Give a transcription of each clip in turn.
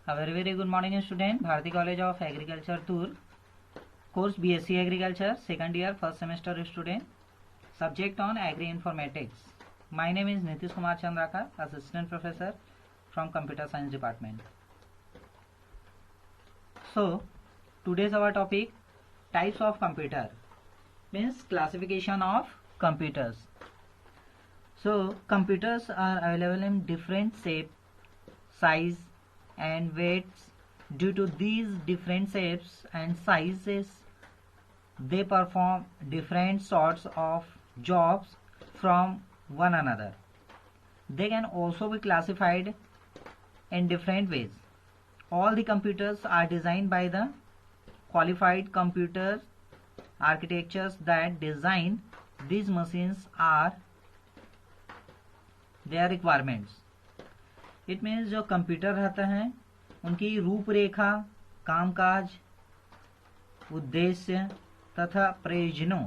A very good morning student. Bharati College of Agriculture Tour. Course BSc Agriculture, second year, first semester student. Subject on Agri Informatics. My name is Nitish Kumar Chandrakar, Assistant Professor from Computer Science Department. So, today's our topic, types of computer. Means classification of computers. So, computers are available in different shape, size and weights. Due to these different shapes and sizes, they perform different sorts of jobs from one another. They can also be classified in different ways. All the computers are designed by the qualified computer architectures that design these machines are their requirements. It means जो computer रहते हैं उनकी रूपरेखा, कामकाज, उद्देश्य तथा प्रयोजनों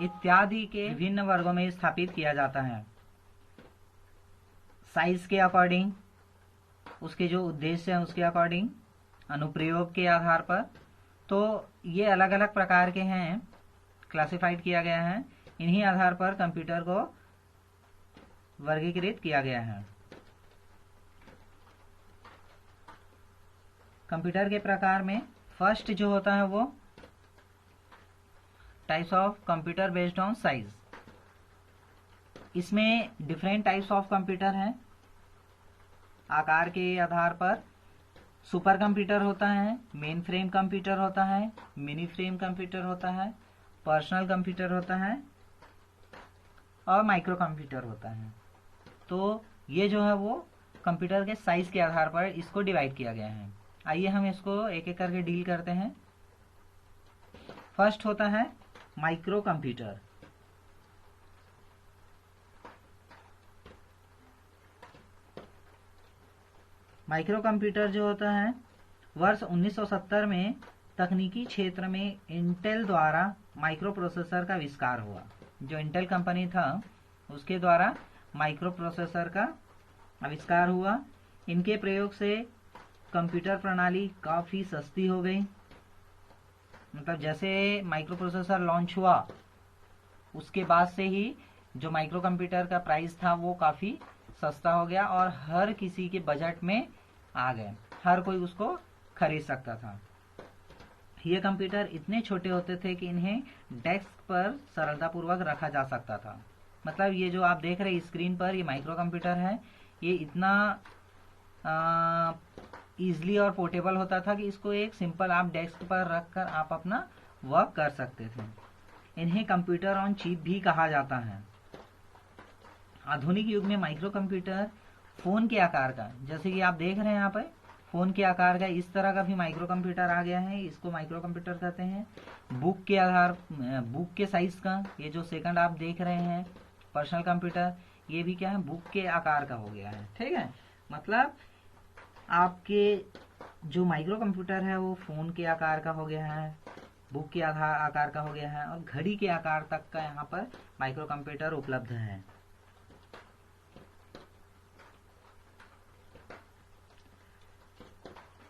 इत्यादि के विभिन्न वर्गों में स्थापित किया जाता है। साइज के अकॉर्डिंग, उसके जो उद्देश्य है उसके अकॉर्डिंग, अनुप्रयोग के आधार पर, तो ये अलग अलग प्रकार के हैं, क्लासिफाइड किया गया है। इन्हीं आधार पर कंप्यूटर को वर्गीकृत किया गया है। कंप्यूटर के प्रकार में फर्स्ट जो होता है वो types of computer based on size. इसमें डिफरेंट टाइप्स ऑफ कंप्यूटर हैं। आकार के आधार पर सुपर कंप्यूटर होता है, मेन फ्रेम कंप्यूटर होता है, मिनी फ्रेम कंप्यूटर होता है, पर्सनल कंप्यूटर होता है और माइक्रो कंप्यूटर होता है। तो ये जो है वो कंप्यूटर के साइज के आधार पर इसको डिवाइड किया गया है। आइए हम इसको एक एक करके डील करते हैं। फर्स्ट होता है माइक्रो कंप्यूटर। माइक्रो कंप्यूटर जो होता है वर्ष 1970 में तकनीकी क्षेत्र में इंटेल द्वारा माइक्रो प्रोसेसर का आविष्कार हुआ। जो इंटेल कंपनी था उसके द्वारा माइक्रो प्रोसेसर का आविष्कार हुआ। इनके प्रयोग से कंप्यूटर प्रणाली काफी सस्ती हो गई। मतलब जैसे माइक्रो प्रोसेसर लॉन्च हुआ उसके बाद से ही जो माइक्रो कंप्यूटर का प्राइस था वो काफी सस्ता हो गया और हर किसी के बजट में आ गए, हर कोई उसको खरीद सकता था। ये कंप्यूटर इतने छोटे होते थे कि इन्हें डेस्क पर सरलतापूर्वक रखा जा सकता था। मतलब ये जो आप देख रहे हैं स्क्रीन पर, ये माइक्रो कंप्यूटर है, ये इतना ईजिली और पोर्टेबल होता था कि इसको एक सिंपल आप डेस्क पर रखकर आप अपना वर्क कर सकते थे। इन्हें कंप्यूटर ऑन चिप भी कहा जाता है। आधुनिक युग में माइक्रो कंप्यूटर फोन के आकार का, जैसे कि आप देख रहे हैं यहाँ पे फोन के आकार का इस तरह का भी माइक्रो कंप्यूटर आ गया है, इसको माइक्रो कंप्यूटर कहते हैं। बुक के साइज का, ये जो सेकंड आप देख रहे हैं पर्सनल कंप्यूटर, ये भी क्या है, बुक के आकार का हो गया है। ठीक है, मतलब आपके जो माइक्रो कंप्यूटर है वो फोन के आकार का हो गया है, बुक के आकार का हो गया है और घड़ी के आकार तक का यहाँ पर माइक्रो कंप्यूटर उपलब्ध है।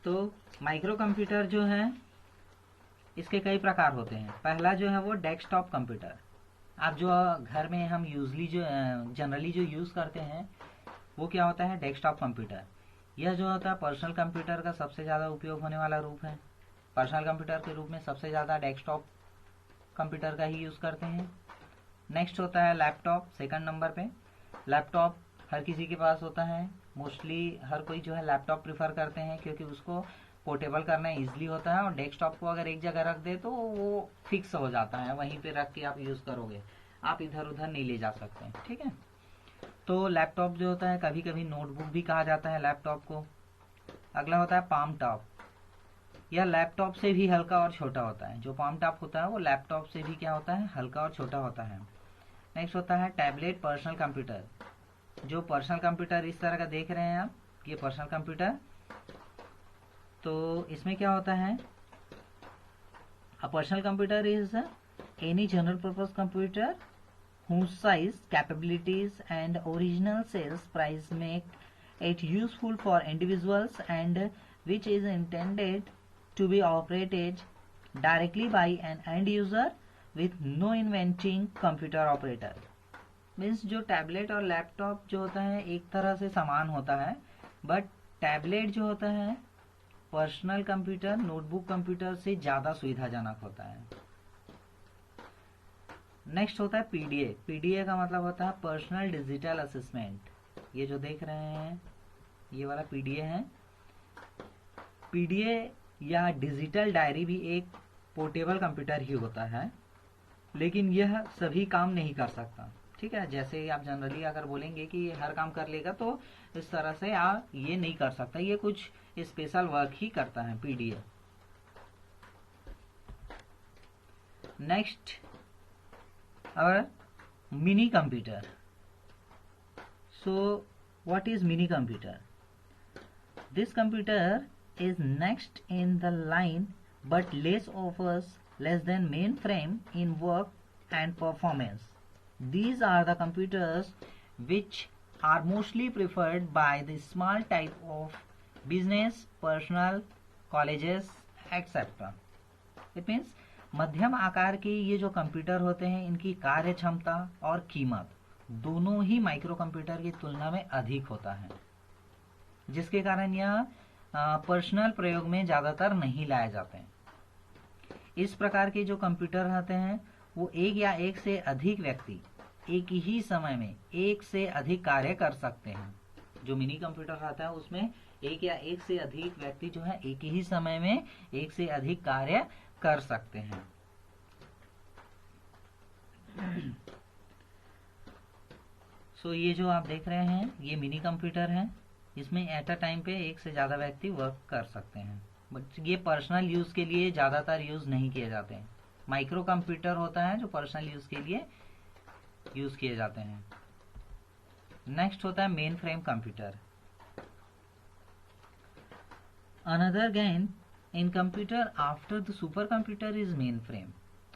तो माइक्रो कंप्यूटर जो है इसके कई प्रकार होते हैं। पहला जो है वो डेस्कटॉप कंप्यूटर। आप जो घर में हम जनरली जो यूज करते हैं वो क्या होता है, डेस्कटॉप कंप्यूटर। यह जो होता है पर्सनल कंप्यूटर का सबसे ज्यादा उपयोग होने वाला रूप है। पर्सनल कंप्यूटर के रूप में सबसे ज्यादा डेस्कटॉप कंप्यूटर का ही यूज करते हैं। नेक्स्ट होता है लैपटॉप, सेकंड नंबर पे। लैपटॉप हर किसी के पास होता है, मोस्टली हर कोई जो है लैपटॉप प्रिफर करते हैं क्योंकि उसको पोर्टेबल करना इजीली होता है और डेस्कटॉप को अगर एक जगह रख दे तो वो फिक्स हो जाता है, वहीं पे रख के आप यूज करोगे, आप इधर उधर नहीं ले जा सकते। ठीक है, तो लैपटॉप जो होता है कभी कभी नोटबुक भी कहा जाता है लैपटॉप को। अगला होता है पाम टॉप। यह लैपटॉप से भी हल्का और छोटा होता है। जो पाम टॉप होता है वो लैपटॉप से भी क्या होता है, हल्का और छोटा होता है। नेक्स्ट होता है टैबलेट पर्सनल कंप्यूटर। जो पर्सनल कंप्यूटर इस तरह का देख रहे हैं आप, ये पर्सनल कंप्यूटर, तो इसमें क्या होता है, a personal computer is any general purpose computer whose size, capabilities and original sales price make it useful for individuals and which is intended to be operated directly by an end user with no inventing computer operator. Means जो tablet और laptop जो होता है एक तरह से समान होता है, बट टैबलेट जो होता है पर्सनल कंप्यूटर, नोटबुक कंप्यूटर से ज़्यादा सुविधाजनक होता है। नेक्स्ट होता है पीडीए। पीडीए का मतलब होता है पर्सनल डिजिटल असिस्टेंट। ये जो देख रहे हैं ये वाला पीडीए है। पीडीए या डिजिटल डायरी भी एक पोर्टेबल कंप्यूटर ही होता है, लेकिन यह सभी काम नहीं कर सकता। ठीक है, जैसे आप जनरली अगर बोलेंगे कि हर काम कर लेगा, तो इस तरह से आप ये नहीं कर सकता, ये कुछ स्पेशल वर्क ही करता है पीडीए। नेक्स्ट और mini computer. So what is mini computer? This computer is next in the line but less than mainframe in work and performance. These are the computers which are mostly preferred by the small type of business, personal, colleges, etc. It means मध्यम आकार के ये जो computer होते हैं इनकी कार्य क्षमता और कीमत दोनों ही माइक्रो कंप्यूटर की तुलना में अधिक होता है, जिसके कारण यह पर्सनल प्रयोग में ज़्यादातर नहीं लाए जाते हैं। इस प्रकार के जो कंप्यूटर रहते हैं वो एक या एक से अधिक व्यक्ति एक ही समय में एक से अधिक कार्य कर सकते हैं। जो मिनी कंप्यूटर रहता है उसमें एक या एक से अधिक व्यक्ति जो है एक ही समय में एक से अधिक कार्य कर सकते हैं। सो ये जो आप देख रहे हैं ये मिनी कंप्यूटर है, इसमें एट अ टाइम पे एक से ज़्यादा व्यक्ति वर्क कर सकते हैं, बट ये पर्सनल यूज़ के लिए ज़्यादातर यूज़ नहीं किए जाते हैं। माइक्रो कंप्यूटर होता है जो पर्सनल यूज़ के लिए यूज़ किए जाते हैं। नेक्स्ट होता है main frame computer. Another gain in computer after the super computer is main frame,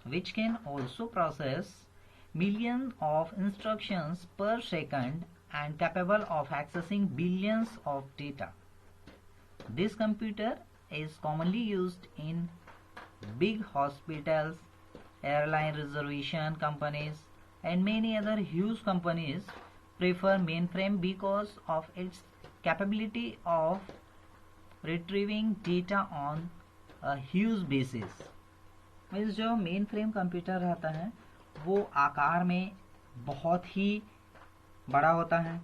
which can also process millions of instructions per second and capable of accessing billions of data. This computer is commonly used in big hospitals, airline reservation companies, and many other huge companies prefer mainframe because of its capability of retrieving data on a huge basis. Means जो main frame computer रहता है वो आकार में बहुत ही बड़ा होता है।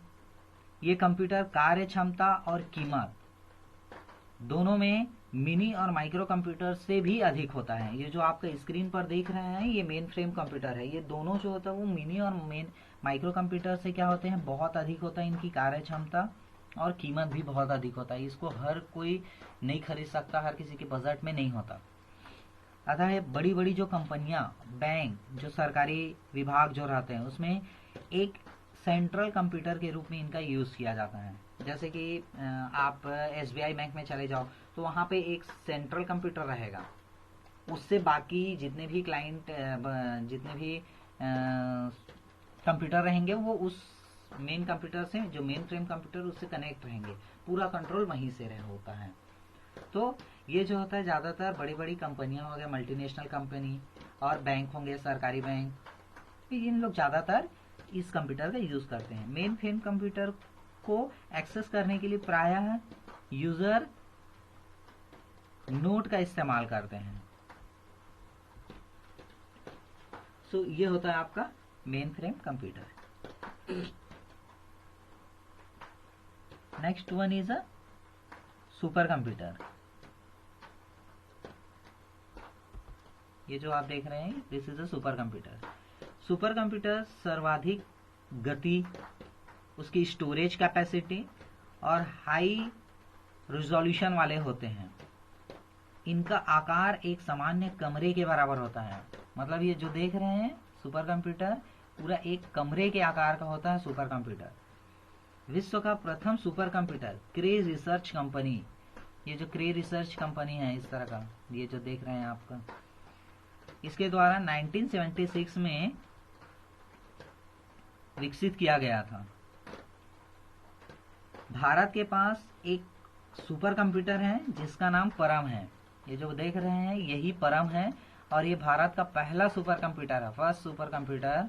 ये कंप्यूटर कार्य क्षमता और कीमत दोनों में मिनी और माइक्रो कंप्यूटर से भी अधिक होता है। ये जो आपका स्क्रीन पर देख रहे हैं ये मेन फ्रेम कंप्यूटर है। ये दोनों जो होता है वो मिनी और माइक्रो कंप्यूटर से क्या होते हैं, बहुत अधिक होता है। इनकी कार्य क्षमता और कीमत भी बहुत अधिक होता है। इसको हर कोई नहीं खरीद सकता, हर किसी के बजट में नहीं होता। अतः बड़ी बड़ी जो कंपनियां, बैंक, जो सरकारी विभाग जो रहते हैं उसमें एक सेंट्रल कंप्यूटर के रूप में इनका यूज़ किया जाता है। जैसे कि आप SBI बैंक में चले जाओ तो वहाँ पे एक सेंट्रल कंप्यूटर रहेगा, उससे बाकी जितने भी क्लाइंट, जितने भी कंप्यूटर रहेंगे वो उस मेन कंप्यूटर से, जो मेन फ्रेम कंप्यूटर उससे कनेक्ट रहेंगे, पूरा कंट्रोल वहीं से होता है। तो ये जो होता है ज़्यादातर बड़ी बड़ी कंपनियां हो गए, मल्टीनेशनल कंपनी और बैंक होंगे, सरकारी बैंक, इन लोग ज़्यादातर इस कंप्यूटर का यूज़ करते हैं। मेन फ्रेम कंप्यूटर को एक्सेस करने के लिए प्रायः यूज़र नोट का इस्तेमाल करते हैं। सो ये होता है आपका main frame computer. Next one is a super computer. ये जो आप देख रहे हैं this is a super computer. Super computer सर्वाधिक गति, उसकी स्टोरेज कैपेसिटी और हाई रिजोल्यूशन वाले होते हैं। इनका आकार एक सामान्य कमरे के बराबर होता है। मतलब ये जो देख रहे हैं सुपर कंप्यूटर पूरा एक कमरे के आकार का होता है सुपर कंप्यूटर। विश्व का प्रथम सुपर कंप्यूटर क्रे रिसर्च कंपनी, ये जो क्रे रिसर्च कंपनी है इस तरह का, ये जो देख रहे हैं आपका, इसके द्वारा 1976 में विकसित किया गया था। भारत के पास एक सुपर कंप्यूटर है जिसका नाम परम है। ये जो देख रहे हैं यही परम है और ये भारत का पहला सुपर कंप्यूटर है, first super computer.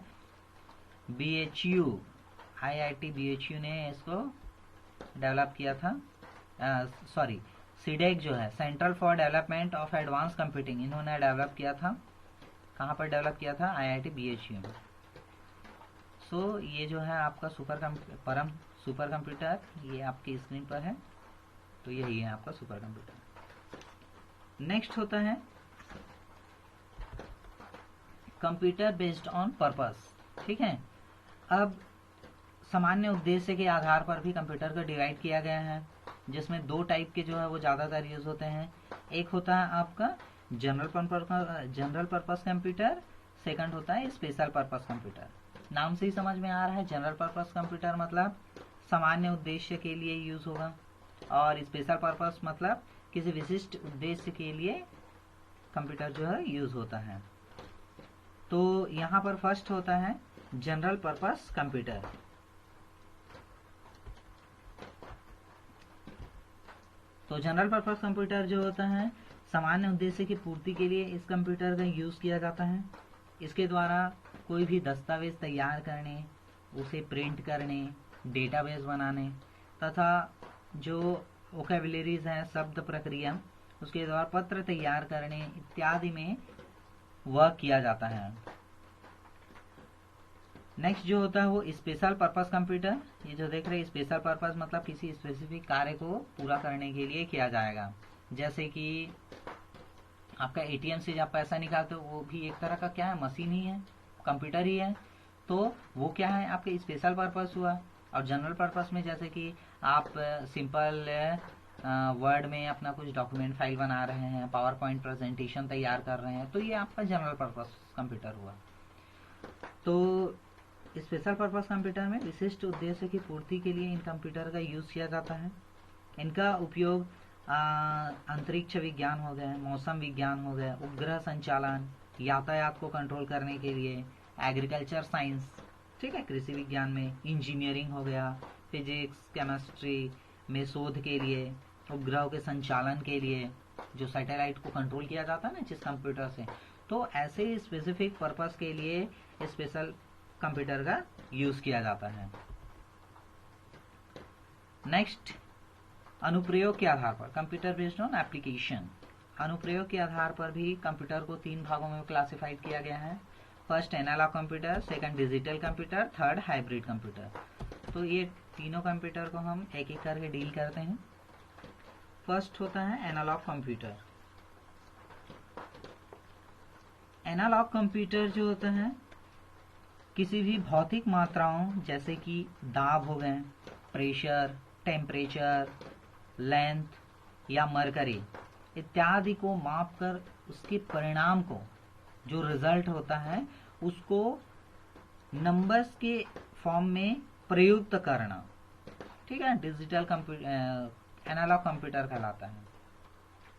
BHU IIT BHU ने इसको डेवलप किया था। सॉरी, सीडेक जो है, central for development of advance computing, इन्होंने डेवलप किया था। कहाँ पर डेवलप किया था? IIT BHU में। सो ये जो है आपका परम सुपर कंप्यूटर, ये आपकी स्क्रीन पर है। तो यही है आपका सुपर कंप्यूटर। नेक्स्ट होता है कंप्यूटर बेस्ड ऑन पर्पस। ठीक है, अब सामान्य उद्देश्य के आधार पर भी कंप्यूटर को डिवाइड किया गया है, जिसमें दो टाइप के जो है वो ज़्यादातर यूज होते हैं। एक होता है आपका जनरल पर्पस कंप्यूटर, सेकंड होता है स्पेशल पर्पस कंप्यूटर। नाम से ही समझ में आ रहा है, जनरल पर्पस कंप्यूटर मतलब सामान्य उद्देश्य के लिए यूज होगा, और स्पेशल पर्पस मतलब किसी विशिष्ट उद्देश्य के लिए कंप्यूटर जो है यूज होता है। तो यहाँ पर फर्स्ट होता है जनरल पर्पस कंप्यूटर। तो जनरल पर्पस कंप्यूटर जो होता है सामान्य उद्देश्य की पूर्ति के लिए इस कंप्यूटर का यूज किया जाता है। इसके द्वारा कोई भी दस्तावेज तैयार करने, उसे प्रिंट करने, डेटाबेस बनाने तथा जो वोकैबुलरीज हैं, शब्द प्रक्रिया, उसके द्वारा पत्र तैयार करने इत्यादि में वर्क किया जाता है। नेक्स्ट जो होता है वो स्पेशल पर्पस कंप्यूटर। ये जो देख रहे हैं स्पेशल पर्पस मतलब किसी स्पेसिफिक कार्य को पूरा करने के लिए किया जाएगा। जैसे कि आपका ATM से जब पैसा निकालते हो वो भी एक तरह का क्या है, मशीन ही है, कंप्यूटर ही है। तो वो क्या है, आपके स्पेशल पर्पस हुआ। और जनरल पर्पस में जैसे कि आप सिंपल वर्ड में अपना कुछ डॉक्यूमेंट फाइल बना रहे हैं, पावर पॉइंट प्रेजेंटेशन तैयार कर रहे हैं, तो ये आपका जनरल पर्पस कंप्यूटर हुआ। तो स्पेशल पर्पस कंप्यूटर में विशिष्ट उद्देश्य की पूर्ति के लिए इन कंप्यूटर का यूज किया जाता है। इनका उपयोग अंतरिक्ष विज्ञान हो गया, मौसम विज्ञान हो गया, उपग्रह संचालन, यातायात को कंट्रोल करने के लिए, एग्रीकल्चर साइंस, ठीक है, कृषि विज्ञान में, इंजीनियरिंग हो गया, फिजिक्स केमिस्ट्री में शोध के लिए, उपग्रहों के संचालन के लिए, जो सैटेलाइट को कंट्रोल किया जाता है ना जिस कंप्यूटर से, तो ऐसे स्पेसिफिक पर्पस के लिए स्पेशल कंप्यूटर का यूज किया जाता है। नेक्स्ट, अनुप्रयोग के आधार पर कंप्यूटर बेस्ड ऑन एप्लीकेशन। अनुप्रयोग के आधार पर भी कंप्यूटर को 3 भागों में क्लासिफाइड किया गया है। First analogue computer, second digital computer, third hybrid computer. तो ये तीनों कंप्यूटर को हम एक एक करके डील करते हैं। फर्स्ट होता है एनालॉग कंप्यूटर। एनालॉग कंप्यूटर जो होता है किसी भी भौतिक मात्राओं जैसे कि दाब हो गए, प्रेशर, टेम्परेचर, लेंथ या मरकरी इत्यादि को मापकर उसके परिणाम को, जो रिजल्ट होता है, उसको नंबर्स के फॉर्म में प्रयुक्त करना, ठीक है, डिजिटल कंप्यूटर एनालॉग कंप्यूटर कहलाता है।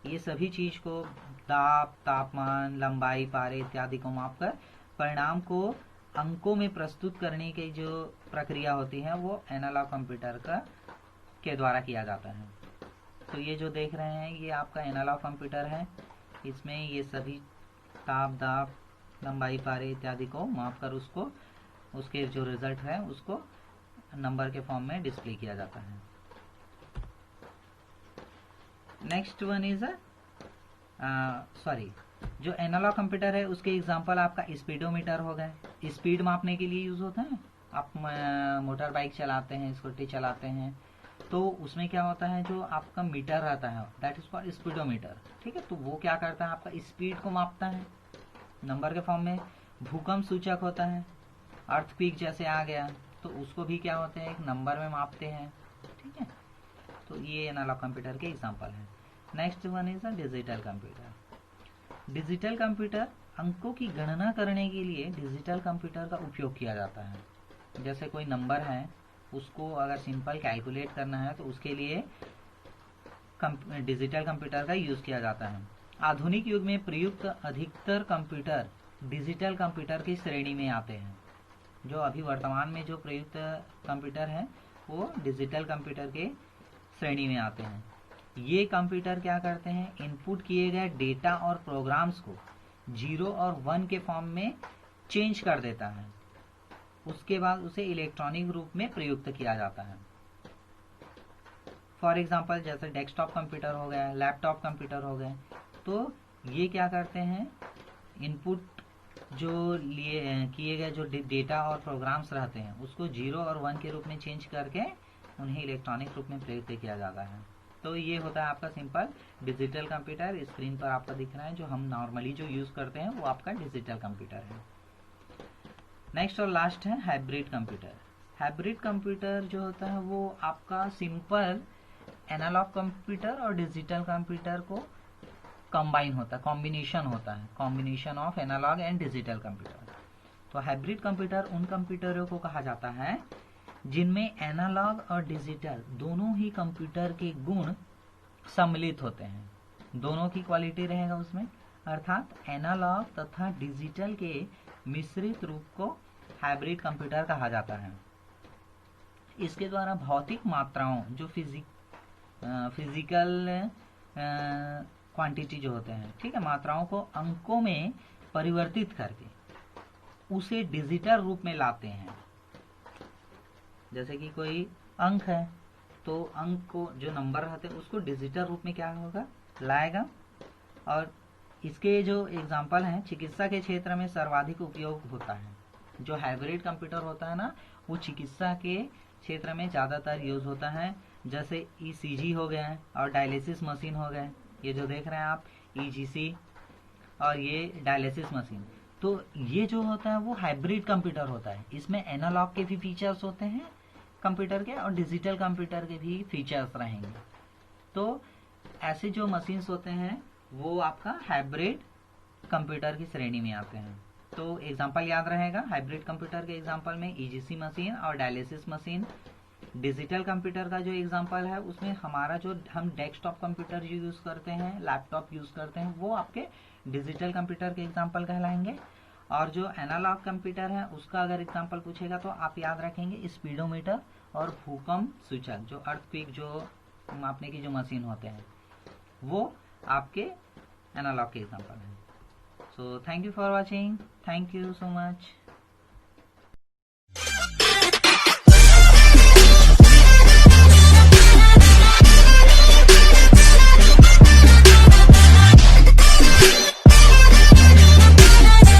ये सभी चीज को दाब, तापमान, लंबाई, पारे इत्यादि को मापकर परिणाम को अंकों में प्रस्तुत करने की जो प्रक्रिया होती है वो एनालॉग कंप्यूटर के द्वारा किया जाता है। तो ये जो देख रहे हैं ये आपका एनालॉग कंप्यूटर है। इसमें ये सभी ताप, दाब, लंबाई, पारे इत्यादि को मापकर उसको, उसके जो रिजल्ट है उसको नंबर के फॉर्म में डिस्प्ले किया जाता है। नेक्स्ट वन इज जो एनालॉग कंप्यूटर है उसके एग्जांपल आपका स्पीडोमीटर हो गए, स्पीड मापने के लिए यूज होता है। आप मोटर बाइक चलाते हैं, स्कूटी चलाते हैं, तो उसमें क्या होता है, जो आपका मीटर रहता है दैट इज कॉल्ड स्पीडोमीटर, ठीक है। तो वो क्या करता है, आपका स्पीड को मापता है नंबर के फॉर्म में। भूकंप सूचक होता है, अर्थक्वेक जैसे आ गया तो उसको भी क्या होते हैं, एक नंबर में मापते हैं, ठीक है। तो ये एनालॉग कंप्यूटर के एग्जांपल है। Next one is digital computer. Digital computer अंकों की गणना करने के लिए डिजिटल कंप्यूटर का उपयोग किया जाता है। जैसे कोई नंबर है उसको अगर सिंपल कैलकुलेट करना है तो उसके लिए डिजिटल कंप्यूटर का यूज किया जाता है। आधुनिक युग में प्रयुक्त अधिकतर कंप्यूटर डिजिटल कंप्यूटर की श्रेणी में आते हैं। जो अभी वर्तमान में जो प्रयुक्त कंप्यूटर है वो डिजिटल कंप्यूटर के श्रेणी में आते हैं। ये कंप्यूटर क्या करते हैं, इनपुट किए गए डेटा और प्रोग्राम्स को 0 और 1 के फॉर्म में चेंज कर देता है, उसके बाद उसे इलेक्ट्रॉनिक रूप में प्रयुक्त किया जाता है। फॉर एग्जाम्पल जैसे डेस्कटॉप कंप्यूटर हो गया, लैपटॉप कंप्यूटर हो गए, तो ये क्या करते हैं, इनपुट जो लिए किए गए जो डेटा और प्रोग्राम्स रहते हैं उसको 0 और 1 के रूप में चेंज करके उन्हें इलेक्ट्रॉनिक रूप में प्रयुक्त किया जाता है। तो ये होता है आपका सिंपल डिजिटल कंप्यूटर। स्क्रीन पर आपका दिख रहा है जो हम नॉर्मली जो यूज करते हैं वो आपका डिजिटल कंप्यूटर है। नेक्स्ट और लास्ट है हाइब्रिड कंप्यूटर। हाइब्रिड कंप्यूटर जो होता है वो आपका सिंपल एनालॉग कंप्यूटर और डिजिटल कंप्यूटर को कंबाइन होता है, कॉम्बिनेशन होता है, combination of analogue and digital computer. तो हाइब्रिड कंप्यूटर उन कंप्यूटरों को कहा जाता है जिनमें एनालॉग और डिजिटल दोनों ही कंप्यूटर के गुण सम्मिलित होते हैं, दोनों की क्वालिटी रहेगा उसमें, अर्थात एनालॉग तथा डिजिटल के मिश्रित रूप को हाइब्रिड कंप्यूटर कहा जाता है। इसके द्वारा भौतिक मात्राओं जो फिजिकल क्वांटिटी जो होते हैं, ठीक है, मात्राओं को अंकों में परिवर्तित करके उसे डिजिटल रूप में लाते हैं। जैसे कि कोई अंक है तो अंक को जो नंबर रहते हैं उसको डिजिटल रूप में क्या होगा, लाएगा। और इसके जो एग्जाम्पल हैं चिकित्सा के क्षेत्र में सर्वाधिक उपयोग होता है। जो हाइब्रिड कंप्यूटर होता है ना वो चिकित्सा के क्षेत्र में ज़्यादातर यूज होता है। जैसे ECG हो गया और डायलिसिस मशीन हो गए, ये जो देख रहे हैं आप EGC और ये डायलिसिस मशीन, तो ये जो होता है वो हाइब्रिड कंप्यूटर होता है। इसमें एनालॉग के भी फीचर्स होते हैं कंप्यूटर के और डिजिटल कंप्यूटर के भी फीचर्स रहेंगे। तो ऐसे जो मशीन्स होते हैं वो आपका हाइब्रिड कंप्यूटर की श्रेणी में आते हैं। तो एग्जांपल याद रहेगा, हाइब्रिड कंप्यूटर के एग्जांपल में EGC मशीन और डायलिसिस मशीन। डिजिटल कंप्यूटर का जो एग्जांपल है उसमें हमारा जो हम डेस्कटॉप कंप्यूटर जो यूज करते हैं, लैपटॉप यूज करते हैं, वो आपके डिजिटल कंप्यूटर के एग्जांपल कहलाएंगे। और जो एनालॉग कंप्यूटर है उसका अगर एग्जांपल पूछेगा तो आप याद रखेंगे स्पीडोमीटर और भूकंप सूचक, जो अर्थक्वेक जो मापने की जो मशीन होते हैं वो आपके एनालॉग के एग्जांपल हैं। So thank you for watching, thank you so much.